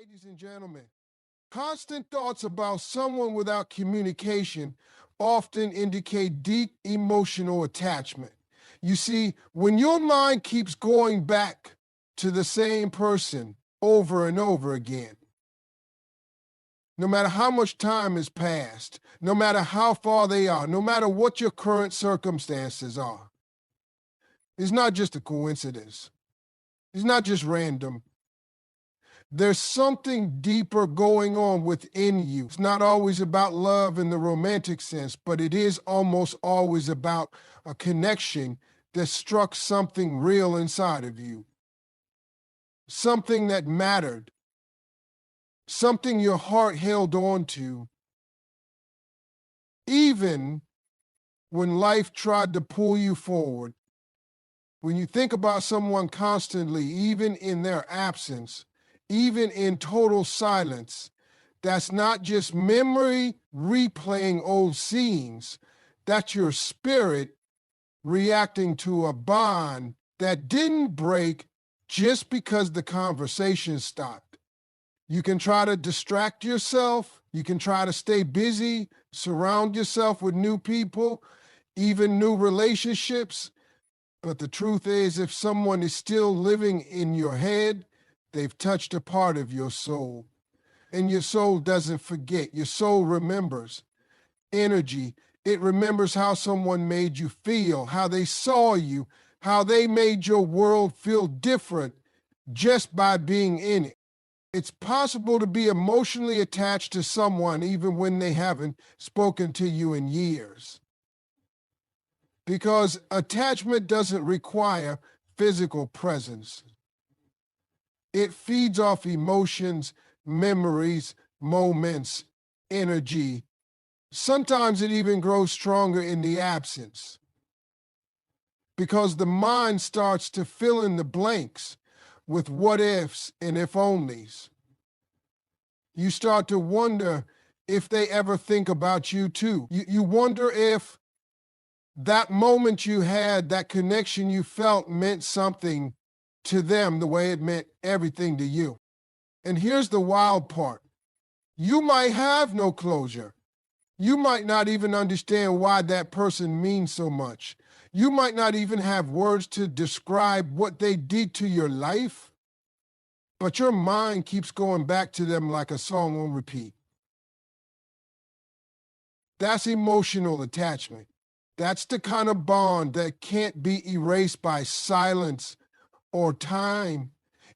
Ladies and gentlemen, constant thoughts about someone without communication often indicate deep emotional attachment. You see, when your mind keeps going back to the same person over and over again, no matter how much time has passed, no matter how far they are, no matter what your current circumstances are, it's not just a coincidence. It's not just random. There's something deeper going on within you. It's not always about love in the romantic sense, but it is almost always about a connection that struck something real inside of you, something that mattered, something your heart held on to, even when life tried to pull you forward. When you think about someone constantly, even in their absence, even in total silence, that's not just memory replaying old scenes. That's your spirit reacting to a bond that didn't break just because the conversation stopped. You can try to distract yourself. You can try to stay busy, surround yourself with new people, even new relationships. But the truth is, if someone is still living in your head, they've touched a part of your soul. And your soul doesn't forget. Your soul remembers energy. It remembers how someone made you feel, how they saw you, how they made your world feel different just by being in it. It's possible to be emotionally attached to someone even when they haven't spoken to you in years. Because attachment doesn't require physical presence. It feeds off emotions, memories, moments, energy. Sometimes it even grows stronger in the absence because the mind starts to fill in the blanks with what ifs and if onlys. You start to wonder if they ever think about you too. You wonder if that moment you had, that connection you felt meant something to them the way it meant everything to you. And here's the wild part. You might have no closure. You might not even understand why that person means so much. You might not even have words to describe what they did to your life, but your mind keeps going back to them like a song on repeat. That's emotional attachment. That's the kind of bond that can't be erased by silence or time.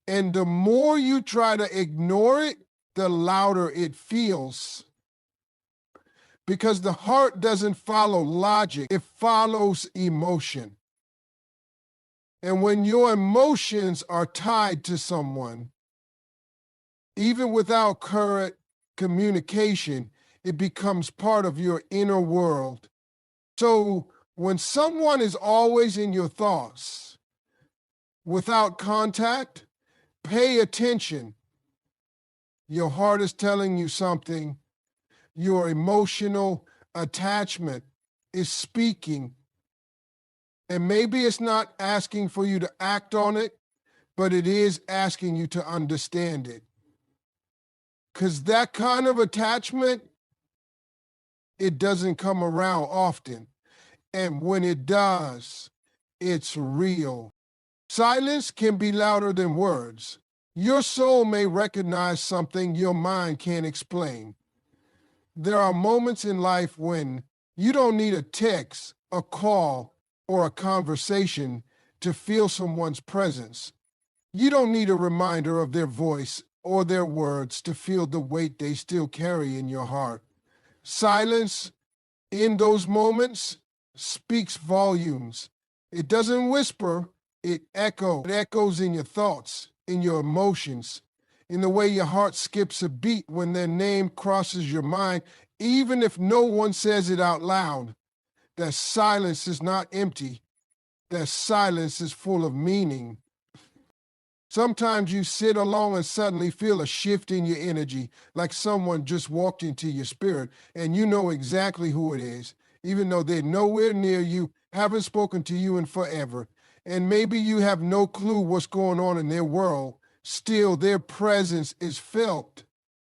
And the more you try to ignore it, the louder it feels. Because the heart doesn't follow logic, it follows emotion. And when your emotions are tied to someone, even without current communication, it becomes part of your inner world. So when someone is always in your thoughts, without contact, pay attention. Your heart is telling you something. Your emotional attachment is speaking. And maybe it's not asking for you to act on it, but it is asking you to understand it. Because that kind of attachment, it doesn't come around often. And when it does, it's real. Silence can be louder than words. Your soul may recognize something your mind can't explain. There are moments in life when you don't need a text, a call, or a conversation to feel someone's presence. You don't need a reminder of their voice or their words to feel the weight they still carry in your heart. Silence in those moments speaks volumes. It doesn't whisper, it echoes. It echoes in your thoughts, in your emotions, in the way your heart skips a beat when their name crosses your mind, even if no one says it out loud. That silence is not empty. That silence is full of meaning. Sometimes you sit alone and suddenly feel a shift in your energy, like someone just walked into your spirit, and you know exactly who it is, even though they're nowhere near you, haven't spoken to you in forever. And maybe you have no clue what's going on in their world. Still, their presence is felt.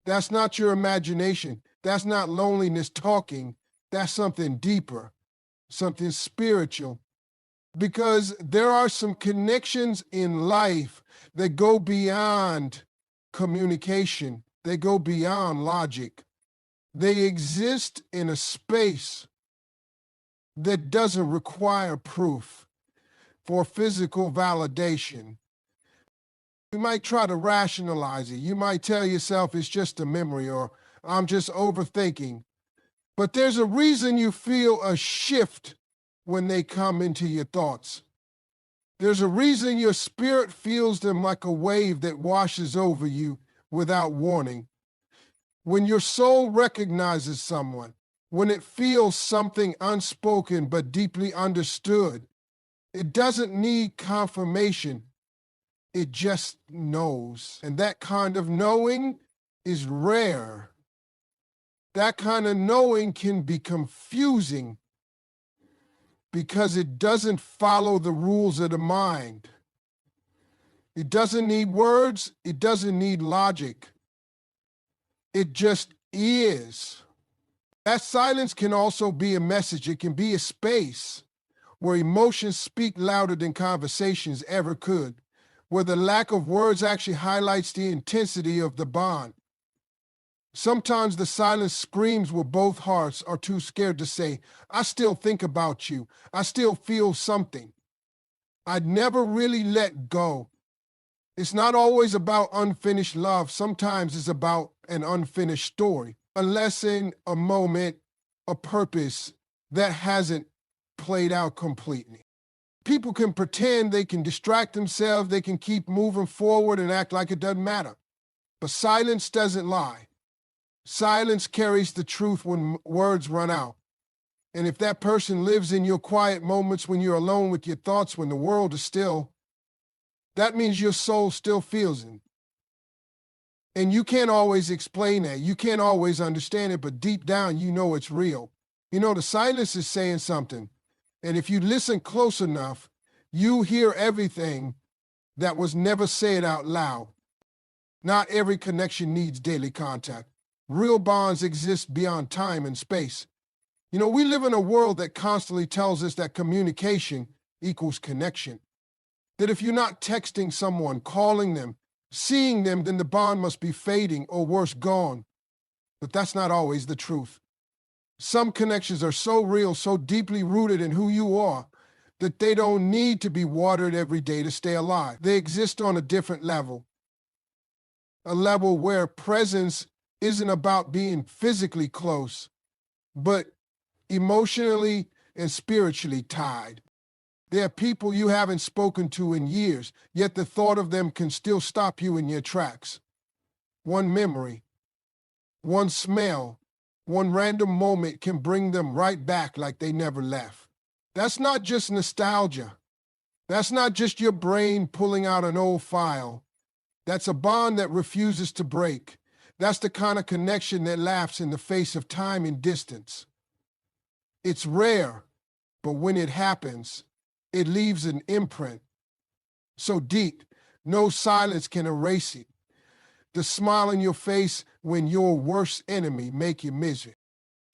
That's not your imagination. That's not loneliness talking. That's something deeper, something spiritual. Because there are some connections in life that go beyond communication. They go beyond logic. They exist in a space that doesn't require proof for physical validation. You might try to rationalize it. You might tell yourself it's just a memory or I'm just overthinking. But there's a reason you feel a shift when they come into your thoughts. There's a reason your spirit feels them like a wave that washes over you without warning. When your soul recognizes someone, when it feels something unspoken but deeply understood, it doesn't need confirmation. It just knows. And that kind of knowing is rare. That kind of knowing can be confusing because it doesn't follow the rules of the mind. It doesn't need words. It doesn't need logic. It just is. That silence can also be a message. It can be a space where emotions speak louder than conversations ever could, where the lack of words actually highlights the intensity of the bond. Sometimes the silence screams where both hearts are too scared to say, I still think about you. I still feel something. I'd never really let go. It's not always about unfinished love. Sometimes it's about an unfinished story, a lesson, a moment, a purpose that hasn't played out completely. People can pretend, they can distract themselves, they can keep moving forward and act like it doesn't matter. But silence doesn't lie. Silence carries the truth when words run out. And if that person lives in your quiet moments when you're alone with your thoughts, when the world is still, that means your soul still feels it. And you can't always explain that. You can't always understand it, but deep down, you know it's real. You know, the silence is saying something. And if you listen close enough, you hear everything that was never said out loud. Not every connection needs daily contact. Real bonds exist beyond time and space. You know, we live in a world that constantly tells us that communication equals connection. That if you're not texting someone, calling them, seeing them, then the bond must be fading or worse, gone. But that's not always the truth. Some connections are so real, so deeply rooted in who you are, that they don't need to be watered every day to stay alive. They exist on a different level. A level where presence isn't about being physically close, but emotionally and spiritually tied. There are people you haven't spoken to in years, yet the thought of them can still stop you in your tracks. One memory, one smell, one random moment can bring them right back like they never left. That's not just nostalgia. That's not just your brain pulling out an old file. That's a bond that refuses to break. That's the kind of connection that laughs in the face of time and distance. It's rare, but when it happens, it leaves an imprint so deep, no silence can erase it. The smile on your face when your worst enemy make you miserable.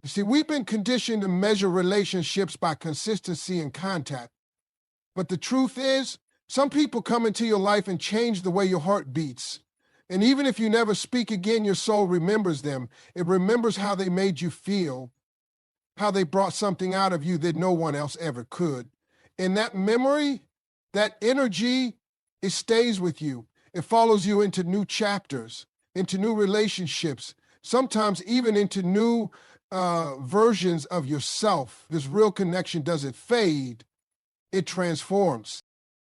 You see, we've been conditioned to measure relationships by consistency and contact. But the truth is, some people come into your life and change the way your heart beats. And even if you never speak again, your soul remembers them. It remembers how they made you feel, how they brought something out of you that no one else ever could. And that memory, that energy, it stays with you. It follows you into new chapters, into new relationships, sometimes even into new versions of yourself. This real connection doesn't fade, it transforms.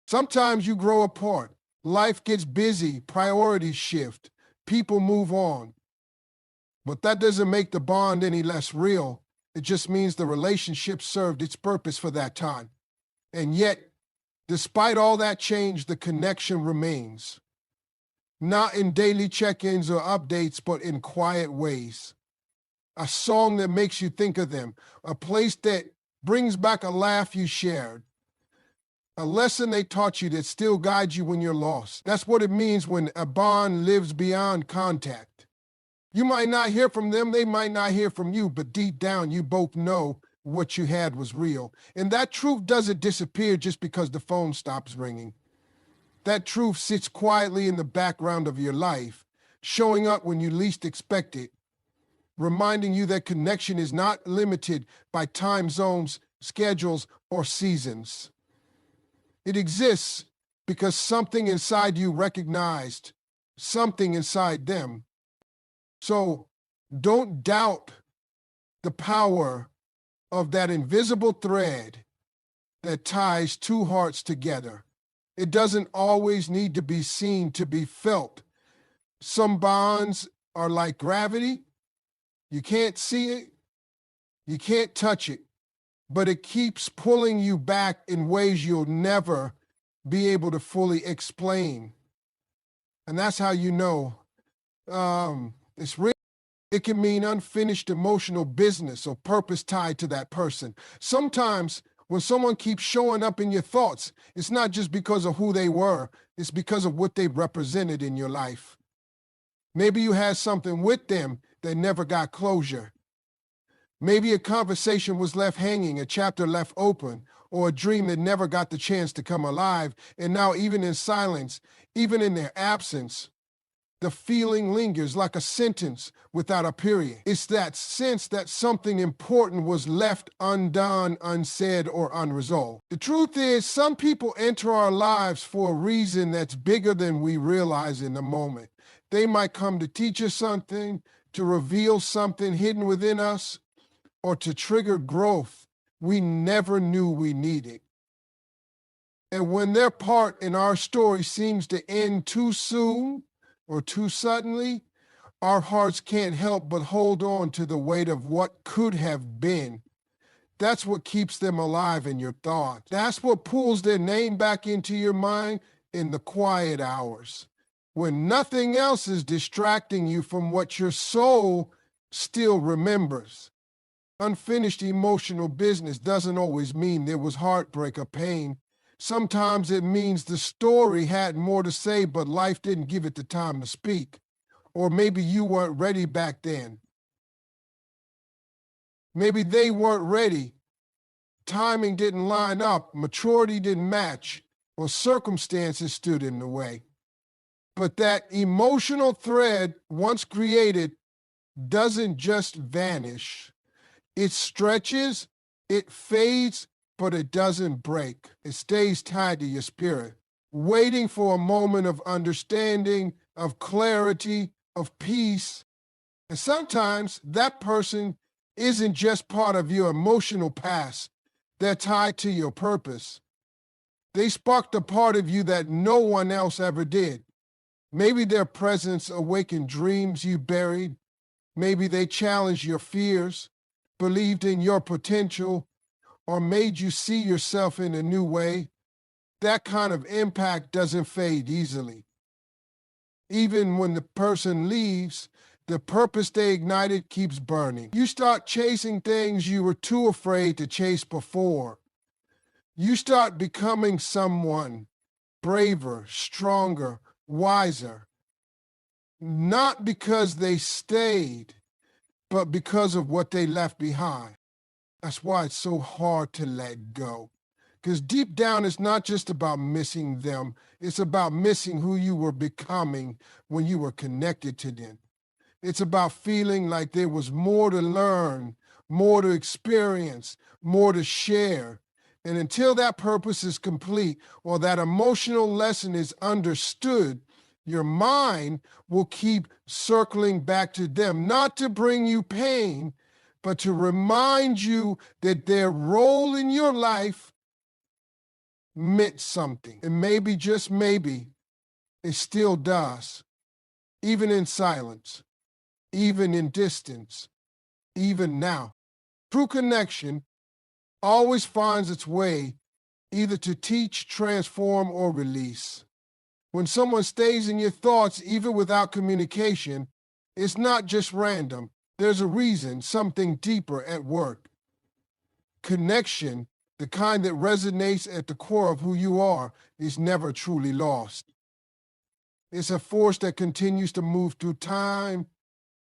Sometimes you grow apart. Life gets busy, priorities shift, people move on. But that doesn't make the bond any less real. It just means the relationship served its purpose for that time. And yet, despite all that change, the connection remains. Not in daily check-ins or updates, but in quiet ways. A song that makes you think of them, a place that brings back a laugh you shared, a lesson they taught you that still guides you when you're lost. That's what it means when a bond lives beyond contact. You might not hear from them, they might not hear from you, but deep down you both know what you had was real. And that truth doesn't disappear just because the phone stops ringing. That truth sits quietly in the background of your life, showing up when you least expect it, reminding you that connection is not limited by time zones, schedules, or seasons. It exists because something inside you recognized something inside them. So don't doubt the power of that invisible thread that ties two hearts together. It doesn't always need to be seen to be felt. Some bonds are like gravity. You can't see it, you can't touch it, but it keeps pulling you back in ways you'll never be able to fully explain. And that's how you know it's real. It can mean unfinished emotional business or purpose tied to that person. Sometimes when someone keeps showing up in your thoughts, it's not just because of who they were, it's because of what they represented in your life. Maybe you had something with them that never got closure. Maybe a conversation was left hanging, a chapter left open, or a dream that never got the chance to come alive. And now, even in silence, even in their absence, the feeling lingers like a sentence without a period. It's that sense that something important was left undone, unsaid, or unresolved. The truth is, some people enter our lives for a reason that's bigger than we realize in the moment. They might come to teach us something, to reveal something hidden within us, or to trigger growth we never knew we needed. And when their part in our story seems to end too soon or too suddenly, our hearts can't help but hold on to the weight of what could have been. That's what keeps them alive in your thoughts. That's what pulls their name back into your mind in the quiet hours, when nothing else is distracting you from what your soul still remembers. Unfinished emotional business doesn't always mean there was heartbreak or pain. Sometimes it means the story had more to say, but life didn't give it the time to speak. Or maybe you weren't ready back then. Maybe they weren't ready. Timing didn't line up, maturity didn't match, or circumstances stood in the way. But that emotional thread, once created, doesn't just vanish. It stretches, it fades, but it doesn't break. It stays tied to your spirit, waiting for a moment of understanding, of clarity, of peace. And sometimes that person isn't just part of your emotional past. They're tied to your purpose. They sparked a part of you that no one else ever did. Maybe their presence awakened dreams you buried. Maybe they challenged your fears, believed in your potential, or made you see yourself in a new way. That kind of impact doesn't fade easily. Even when the person leaves, the purpose they ignited keeps burning. You start chasing things you were too afraid to chase before. You start becoming someone braver, stronger, wiser. Not because they stayed, but because of what they left behind. That's why it's so hard to let go. Because deep down, it's not just about missing them. It's about missing who you were becoming when you were connected to them. It's about feeling like there was more to learn, more to experience, more to share. And until that purpose is complete or that emotional lesson is understood, your mind will keep circling back to them, not to bring you pain, but to remind you that their role in your life meant something. And maybe, just maybe, it still does, even in silence, even in distance, even now. True connection always finds its way either to teach, transform, or release. When someone stays in your thoughts, even without communication, it's not just random. There's a reason, something deeper at work. Connection the kind that resonates at the core of who you are, is never truly lost. It's a force that continues to move through time,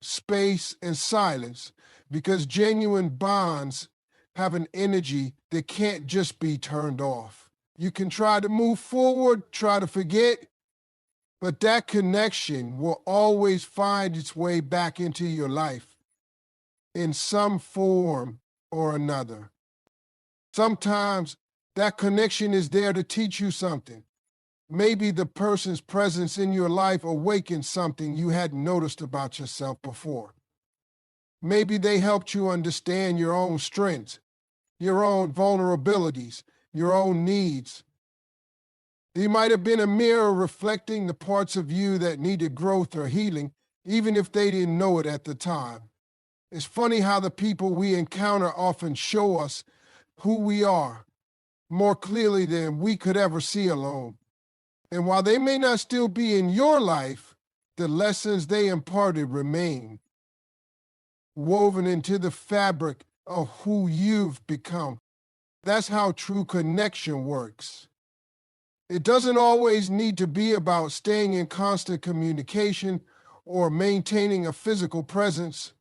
space, and silence, because genuine bonds have an energy that can't just be turned off. You can try to move forward, try to forget, but that connection will always find its way back into your life in some form or another. Sometimes that connection is there to teach you something. Maybe the person's presence in your life awakens something you hadn't noticed about yourself before. Maybe they helped you understand your own strengths, your own vulnerabilities, your own needs. They might have been a mirror reflecting the parts of you that needed growth or healing, even if they didn't know it at the time. It's funny how the people we encounter often show us who we are more clearly than we could ever see alone. And while they may not still be in your life, the lessons they imparted remain, woven into the fabric of who you've become. That's how true connection works. It doesn't always need to be about staying in constant communication or maintaining a physical presence.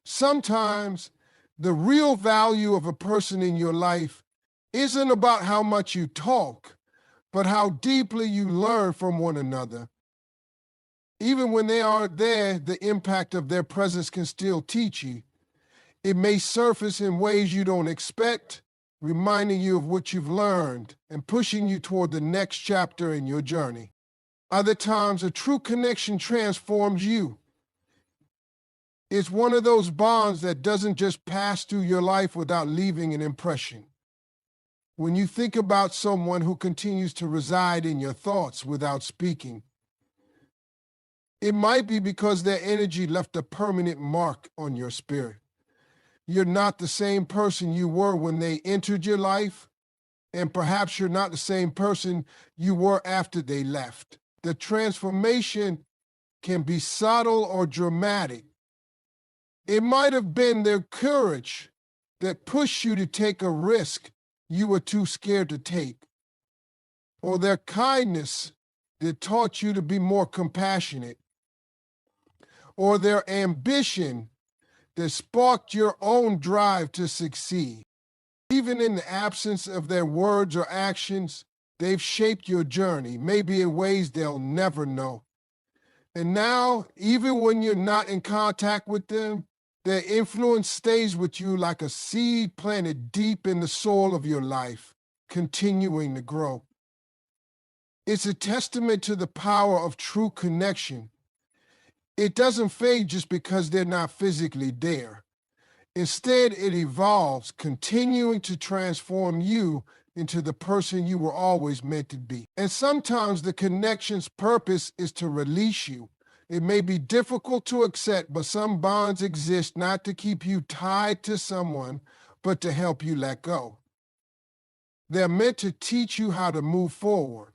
Sometimes the real value of a person in your life isn't about how much you talk, but how deeply you learn from one another. Even when they aren't there, the impact of their presence can still teach you. It may surface in ways you don't expect, reminding you of what you've learned and pushing you toward the next chapter in your journey. Other times, a true connection transforms you. It's one of those bonds that doesn't just pass through your life without leaving an impression. When you think about someone who continues to reside in your thoughts without speaking, it might be because their energy left a permanent mark on your spirit. You're not the same person you were when they entered your life, and perhaps you're not the same person you were after they left. The transformation can be subtle or dramatic. It might have been their courage that pushed you to take a risk you were too scared to take, or their kindness that taught you to be more compassionate, or their ambition that sparked your own drive to succeed. Even in the absence of their words or actions, they've shaped your journey, maybe in ways they'll never know. And now, even when you're not in contact with them, their influence stays with you like a seed planted deep in the soil of your life, continuing to grow. It's a testament to the power of true connection. It doesn't fade just because they're not physically there. Instead, it evolves, continuing to transform you into the person you were always meant to be. And sometimes the connection's purpose is to release you. It may be difficult to accept, but some bonds exist not to keep you tied to someone, but to help you let go. They're meant to teach you how to move forward,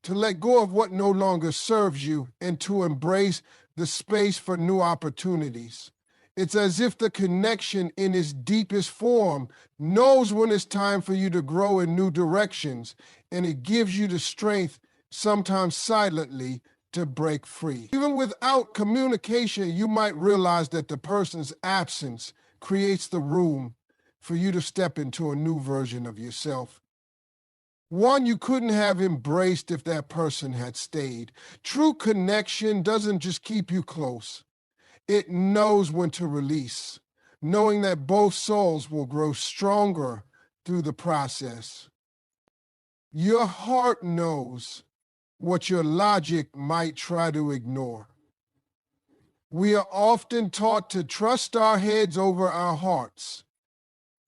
to let go of what no longer serves you, and to embrace the space for new opportunities. It's as if the connection in its deepest form knows when it's time for you to grow in new directions, and it gives you the strength, sometimes silently, to break free. Even without communication, you might realize that the person's absence creates the room for you to step into a new version of yourself. One you couldn't have embraced if that person had stayed. True connection doesn't just keep you close. It knows when to release, knowing that both souls will grow stronger through the process. Your heart knows what your logic might try to ignore. We are often taught to trust our heads over our hearts,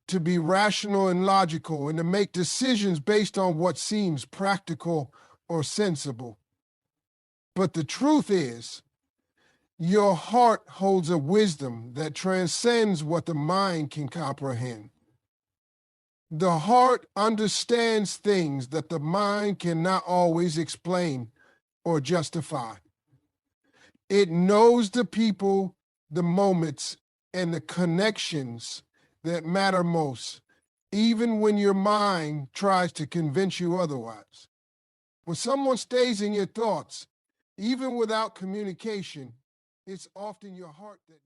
to be rational and logical, and to make decisions based on what seems practical or sensible. But the truth is, your heart holds a wisdom that transcends what the mind can comprehend. The heart understands things that the mind cannot always explain or justify. It knows the people, the moments, and the connections that matter most, even when your mind tries to convince you otherwise. When someone stays in your thoughts, even without communication, it's often your heart that